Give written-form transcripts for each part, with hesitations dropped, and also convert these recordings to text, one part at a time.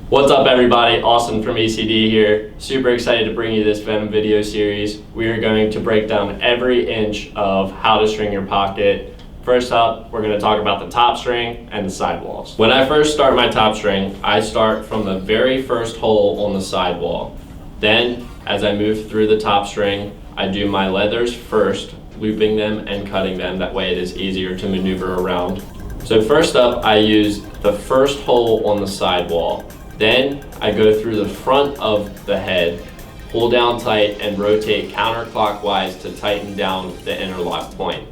What's up everybody, Austin from ECD here. Super excited to bring you this Venom video series. We are going to break down every inch of how to string your pocket. First up, we're going to talk about the top string and the sidewalls. When I first start my top string, I start from the very first hole on the sidewall. Then, as I move through the top string, I do my leathers first, looping them and cutting them. That way it is easier to maneuver around. So first up, I use the first hole on the sidewall. Then I go through the front of the head, pull down tight and rotate counterclockwise to tighten down the interlock point.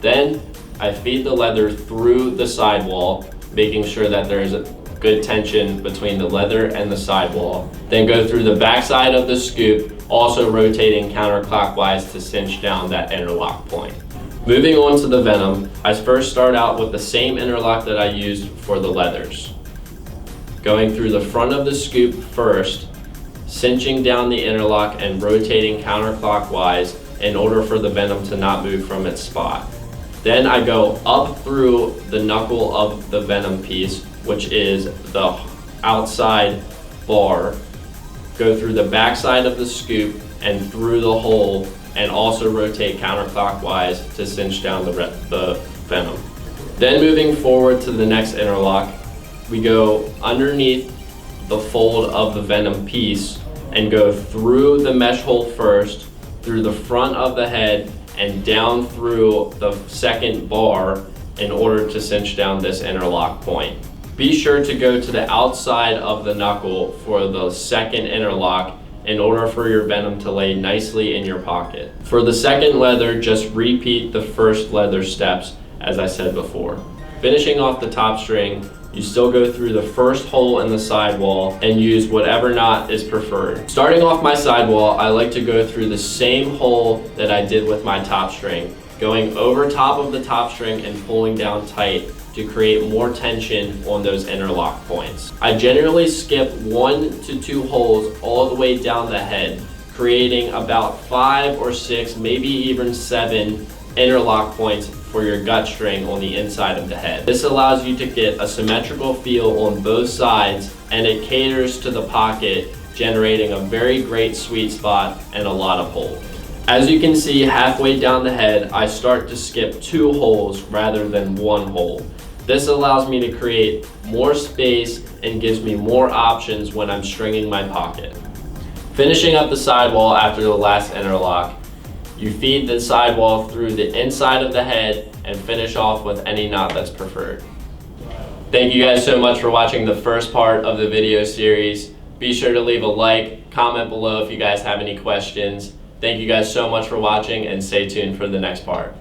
Then I feed the leather through the sidewall, making sure that there is a good tension between the leather and the sidewall. Then go through the backside of the scoop, also rotating counterclockwise to cinch down that interlock point. Moving on to the Venom, I first start out with the same interlock that I used for the leathers. Going through the front of the scoop first, cinching down the interlock and rotating counterclockwise in order for the Venom to not move from its spot. Then I go up through the knuckle of the Venom piece, which is the outside bar, go through the backside of the scoop and through the hole, and also rotate counterclockwise to cinch down the Venom. Then moving forward to the next interlock, we go underneath the fold of the Venom piece and go through the mesh hole first, through the front of the head, and down through the second bar in order to cinch down this interlock point. Be sure to go to the outside of the knuckle for the second interlock in order for your Venom to lay nicely in your pocket. For the second leather, just repeat the first leather steps as I said before. Finishing off the top string, you still go through the first hole in the sidewall and use whatever knot is preferred. Starting off my sidewall, I like to go through the same hole that I did with my top string, going over top of the top string and pulling down tight to create more tension on those interlock points. I generally skip 1 to 2 holes all the way down the head, creating about 5 or 6, maybe even 7 interlock points for your gut string on the inside of the head. This allows you to get a symmetrical feel on both sides, and it caters to the pocket, generating a very great sweet spot and a lot of hold. As you can see, halfway down the head, I start to skip 2 holes rather than 1 hole. This allows me to create more space and gives me more options when I'm stringing my pocket. Finishing up the sidewall after the last interlock, you feed the sidewall through the inside of the head and finish off with any knot that's preferred. Thank you guys so much for watching the first part of the video series. Be sure to leave a like, comment below if you guys have any questions. Thank you guys so much for watching and stay tuned for the next part.